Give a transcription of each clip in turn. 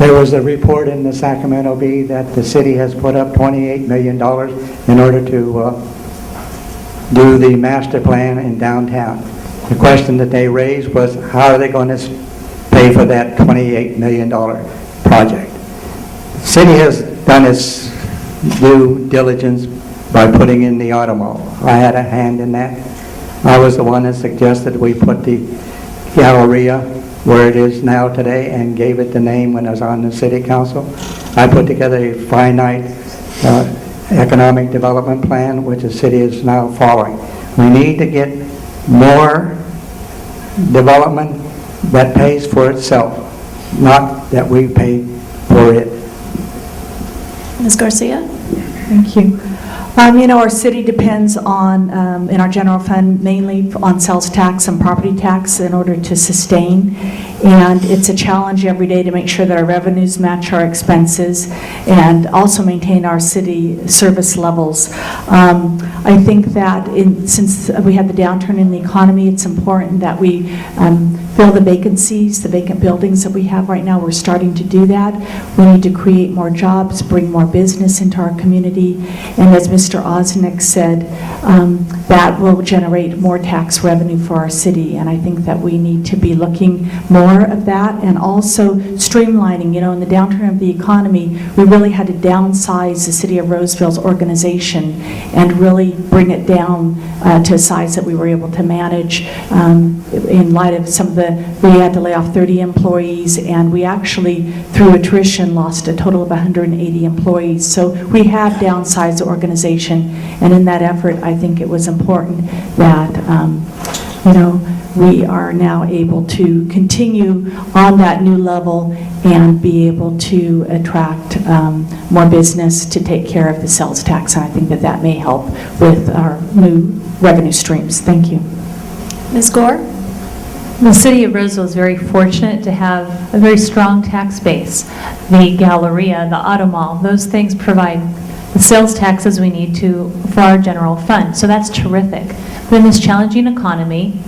There was a report in the Sacramento Bee that the city has put up $28 million in order to do the master plan in downtown. The question that they raised was, how are they going to pay for that $28 million project? The city has done its due diligence by putting in the auto mall. I had a hand in that. I was the one that suggested we put the Galleria where it is now today and gave it the name when I was on the city council. I put together a finite economic development plan which the city is now following. We need to get more development that pays for itself, not that we pay for it. Ms. Garcia? Thank you. Our city depends on, in our general fund, mainly on sales tax and property tax in order to sustain. And it's a challenge every day to make sure that our revenues match our expenses and also maintain our city service levels. I think that since we had the downturn in the economy, it's important that we fill the vacancies, the vacant buildings that we have right now. We're starting to do that. We need to create more jobs, bring more business into our community, and as Mr. Ozenick said, that will generate more tax revenue for our city, and I think that we need to be looking more of that and also streamlining. In the downturn of the economy, we really had to downsize the city of Roseville's organization and really bring it down to a size that we were able to manage in light of we had to lay off 30 employees, and we actually, through attrition, lost a total of 180 employees. So we have downsized the organization, and in that effort, I think it was important that, we are now able to continue on that new level and be able to attract more business to take care of the sales tax, and I think that may help with our new revenue streams. Thank you. Ms. Gore? The city of Roseville is very fortunate to have a very strong tax base. The Galleria, the auto mall, those things provide the sales taxes we need for our general fund. So that's terrific. But in this challenging economy,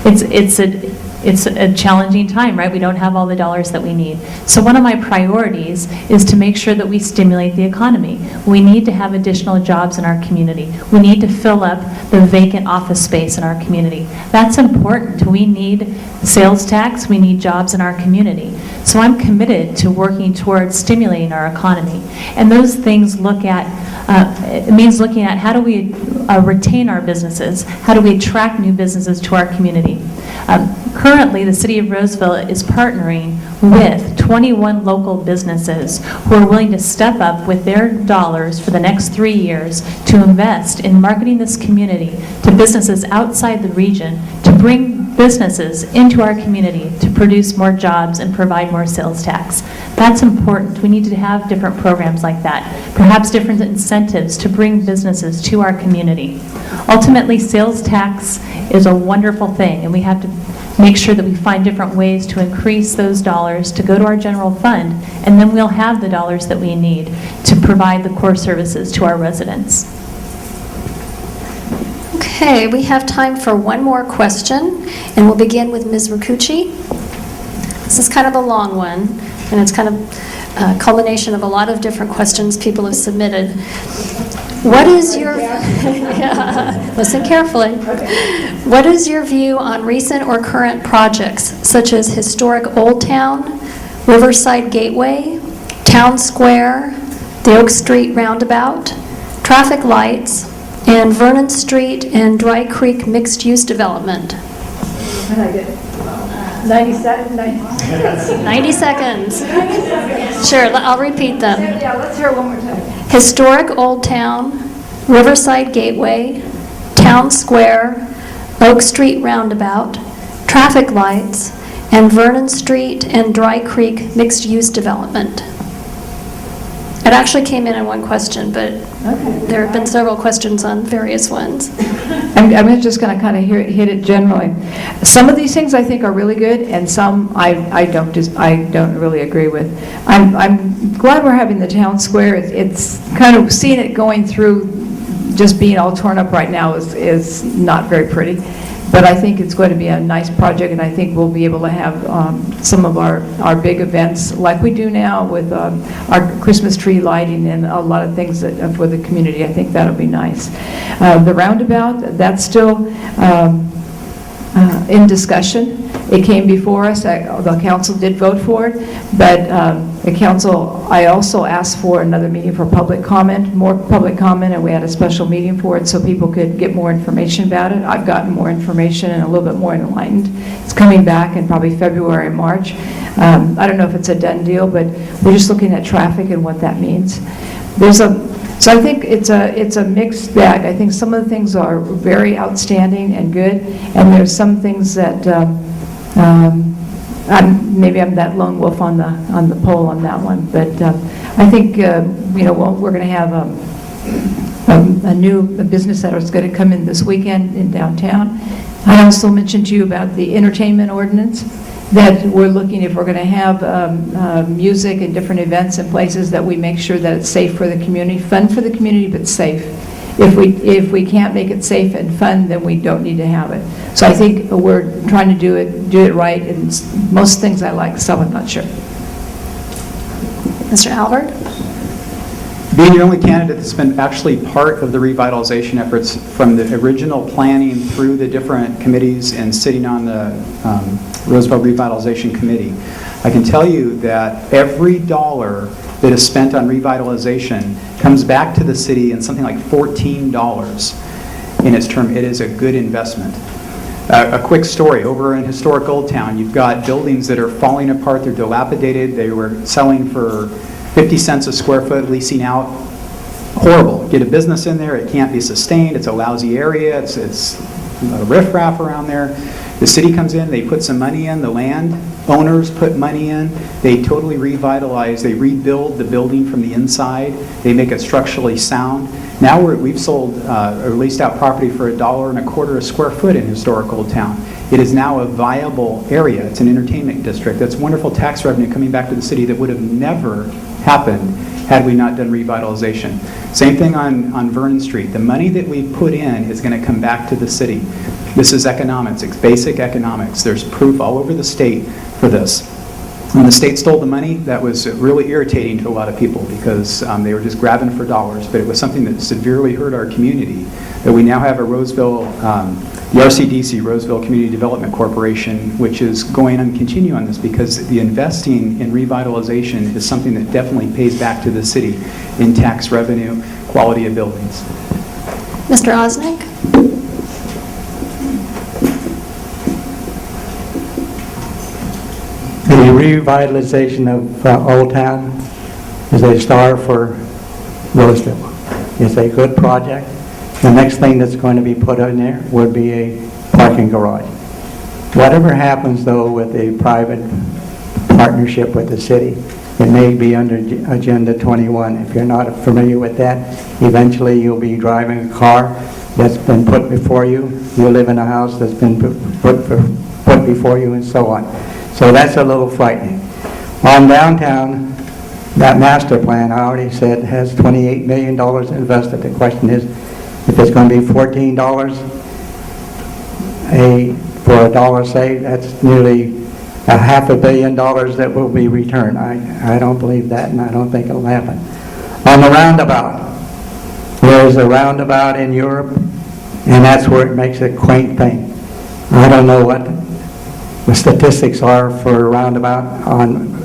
it's a challenging time, right? We don't have all the dollars that we need. So one of my priorities is to make sure that we stimulate the economy. We need to have additional jobs in our community. We need to fill up the vacant office space in our community. That's important. We need sales tax. We need jobs in our community. So I'm committed to working towards stimulating our economy. And those things it means looking at how do we retain our businesses? How do we attract new businesses to our community? Currently, the City of Roseville is partnering with 21 local businesses who are willing to step up with their dollars for the next 3 years to invest in marketing this community to businesses outside the region, to bring businesses into our community to produce more jobs and provide more sales tax. That's important. We need to have different programs like that, perhaps different incentives to bring businesses to our community. Ultimately, sales tax is a wonderful thing, and we have to make sure that we find different ways to increase those dollars to go to our general fund, and then we'll have the dollars that we need to provide the core services to our residents. Okay, we have time for one more question, and we'll begin with Ms. Roccucci. This is kind of a long one, and it's kind of a culmination of a lot of different questions people have submitted. What is your listen carefully. What is your view on recent or current projects such as historic Old Town, Riverside Gateway, Town Square, the Oak Street roundabout, traffic lights, and Vernon Street and Dry Creek mixed-use development? 90 seconds. 90 seconds. Sure, I'll repeat them. Yeah, let's hear it one more time. Historic Old Town, Riverside Gateway, Town Square, Oak Street Roundabout, traffic lights, and Vernon Street and Dry Creek mixed-use development. It actually came in one question, but there have been several questions on various ones. I'm just going to kind of hit it generally. Some of these things I think are really good, and some I don't really agree with. I'm glad we're having the town square. It's kind of seeing it going through, just being all torn up right now is not very pretty. But I think it's going to be a nice project, and I think we'll be able to have some of our big events like we do now with our Christmas tree lighting and a lot of things for the community. I think that'll be nice. The roundabout, that's still in discussion. It came before us. The council did vote for it, but the council, I also asked for another meeting for public comment, more public comment, and we had a special meeting for it so people could get more information about it. I've gotten more information and a little bit more enlightened. It's coming back in probably February, March. I don't know if it's a done deal, but we're just looking at traffic and what that means. So I think it's a mixed bag. I think some of the things are very outstanding and good, and there's some things that maybe I'm that lone wolf on the pole on that one. But I think we're going to have a new business that is going to come in this weekend in downtown. I also mentioned to you about the entertainment ordinance, that we're looking, if we're going to have music and different events and places, that we make sure that it's safe for the community, fun for the community, but safe. If we can't make it safe and fun, then we don't need to have it. So I think we're trying to do it right, and most things I like, some I'm not sure. Mr. Alvord? Being the only candidate that's been actually part of the revitalization efforts from the original planning through the different committees and sitting on the Roseville Revitalization Committee, I can tell you that every dollar that is spent on revitalization comes back to the city in something like $14 in its term. It is a good investment. A quick story, over in historic Old Town, you've got buildings that are falling apart, they're dilapidated, they were selling for 50 cents a square foot, leasing out. Horrible. Get a business in there, it can't be sustained, it's a lousy area, it's a riffraff around there. The city comes in, they put some money in, the land owners put money in, they totally revitalize, they rebuild the building from the inside, they make it structurally sound. Now we've sold or leased out property for $1.25 a square foot in historic Old Town. It is now a viable area. It's an entertainment district. That's wonderful tax revenue coming back to the city that would have never happened had we not done revitalization. Same thing on Vernon Street. The money that we put in is going to come back to the city. This is economics. It's basic economics. There's proof all over the state for this. When the state stole the money, that was really irritating to a lot of people because they were just grabbing for dollars, but it was something that severely hurt our community. That we now have a Roseville, the RCDC, Roseville Community Development Corporation, which is going on continue on this because the investing in revitalization is something that definitely pays back to the city in tax revenue, quality of buildings. Mr. Ozenick? The revitalization of Old Town is a star for Roseville. It's a good project. The next thing that's going to be put in there would be a parking garage. Whatever happens, though, with a private partnership with the city, it may be under Agenda 21. If you're not familiar with that, eventually you'll be driving a car that's been put before you. You live in a house that's been put before you, and so on. So that's a little frightening. On downtown, that master plan, I already said, has $28 million invested. The question is, if it's going to be $14 for a dollar saved, that's nearly $500 million that will be returned. I don't believe that, and I don't think it'll happen. On the roundabout, there's a roundabout in Europe, and that's where it makes a quaint thing. I don't know what the statistics are for a roundabout on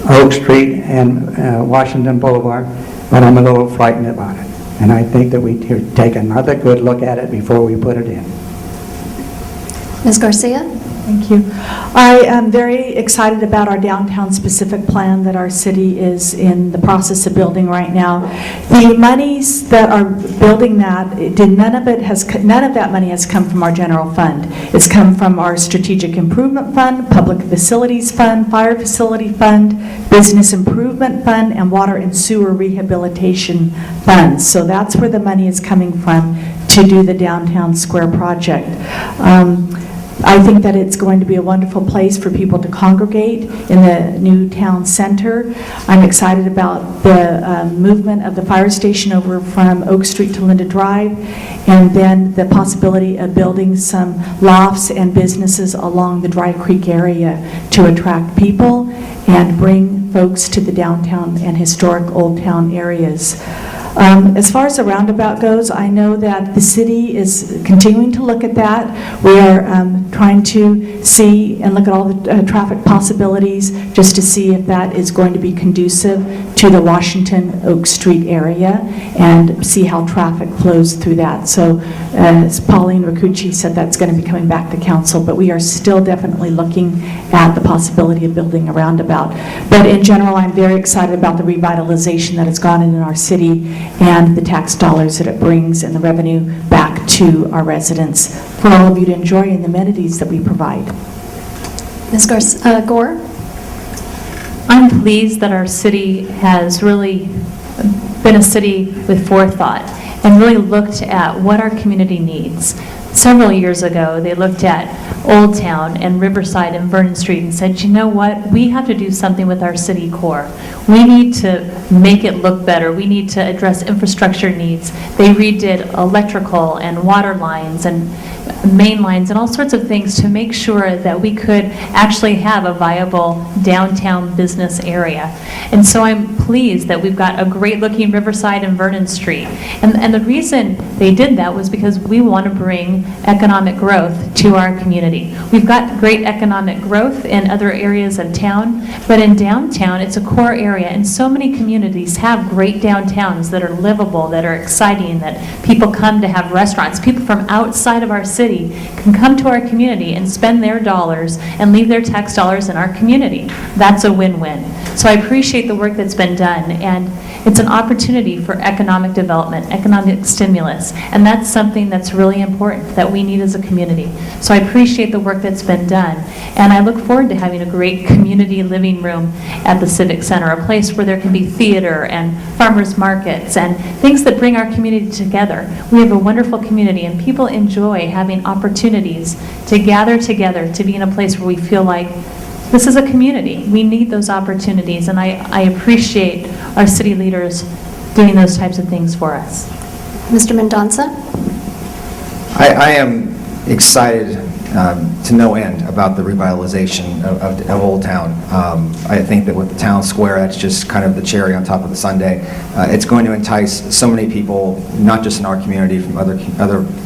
Oak Street and Washington Boulevard, but I'm a little frightened about it. And I think that we take another good look at it before we put it in. Ms. Garcia? Thank you. I am very excited about our downtown-specific plan that our city is in the process of building right now. The monies that are building that, none of that money has come from our general fund. It's come from our strategic improvement fund, public facilities fund, fire facility fund, business improvement fund, and water and sewer rehabilitation funds. So that's where the money is coming from to do the downtown square project. I think that it's going to be a wonderful place for people to congregate in the new town center. I'm excited about the movement of the fire station over from Oak Street to Linda Drive, and then the possibility of building some lofts and businesses along the Dry Creek area to attract people and bring folks to the downtown and historic Old Town areas. As far as the roundabout goes, I know that the city is continuing to look at that. We are trying to see and look at all the traffic possibilities just to see if that is going to be conducive to the Washington Oak Street area and see how traffic flows through that. So as Pauline Roccucci said, that's going to be coming back to council, but we are still definitely looking at the possibility of building a roundabout. But in general, I'm very excited about the revitalization that has gone in our city and the tax dollars that it brings and the revenue back to our residents for all of you to enjoy and the amenities that we provide. Ms. Gore? I'm pleased that our city has really been a city with forethought and really looked at what our community needs. Several years ago, they looked at Old Town and Riverside and Vernon Street and said, you know what, we have to do something with our city core. We need to make it look better. We need to address infrastructure needs. They redid electrical and water lines and main lines and all sorts of things to make sure that we could actually have a viable downtown business area. And so I'm pleased that we've got a great looking Riverside and Vernon Street. And the reason they did that was because we want to bring economic growth to our community. We've got great economic growth in other areas of town, but in downtown it's a core area, and so many communities have great downtowns that are livable, that are exciting, that people come to have restaurants. People from outside of our city can come to our community and spend their dollars and leave their tax dollars in our community. That's a win-win. So I appreciate the work that's been done, and it's an opportunity for economic development, economic stimulus, and that's something that's really important that we need as a community. So I appreciate the work that's been done, and I look forward to having a great community living room at the Civic Center, a place where there can be theater and farmers markets and things that bring our community together. We have a wonderful community, and people enjoy having opportunities to gather together, to be in a place where we feel like this is a community. We need those opportunities, and I appreciate our city leaders doing those types of things for us. Mr. Mendonsa? I am excited to no end about the revitalization of Old Town. I think that with the town square, that's just kind of the cherry on top of the sundae. It's going to entice so many people, not just in our community, from other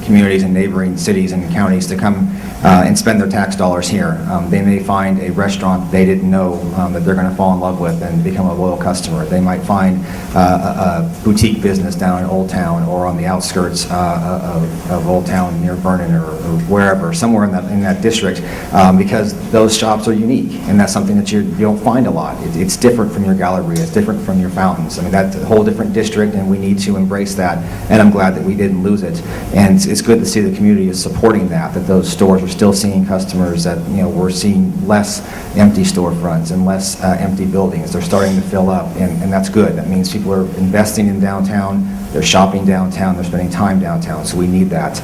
communities and neighboring cities and counties to come and spend their tax dollars here. They may find a restaurant they didn't know that they're going to fall in love with and become a loyal customer. They might find a boutique business down in Old Town or on the outskirts of Old Town near Vernon or wherever, somewhere in that district, because those shops are unique, and that's something that you don't find a lot. It's different from your gallery, it's different from your fountains. I mean, that's a whole different district, and we need to embrace that, and I'm glad that we didn't lose it. And it's good to see the community is supporting that those stores are still seeing customers, that, you know, we're seeing less empty storefronts and less empty buildings. They're starting to fill up, and that's good. That means people are investing in downtown, they're shopping downtown, they're spending time downtown, so we need that.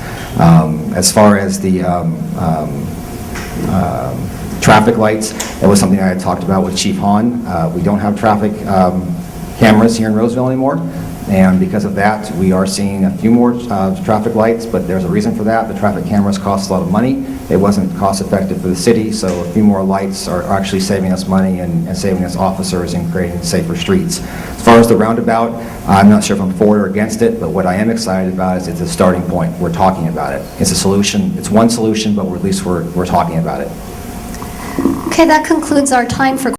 As far as the traffic lights, that was something I had talked about with Chief Hahn. We don't have traffic cameras here in Roseville anymore, and because of that, we are seeing a few more traffic lights, but there's a reason for that. The traffic cameras cost a lot of money. It wasn't cost effective for the city, so a few more lights are actually saving us money and saving us officers and creating safer streets. As far as the roundabout, I'm not sure if I'm for or against it, but what I am excited about is it's a starting point. We're talking about it. It's a solution. It's one solution, but at least we're talking about it. Okay, that concludes our time for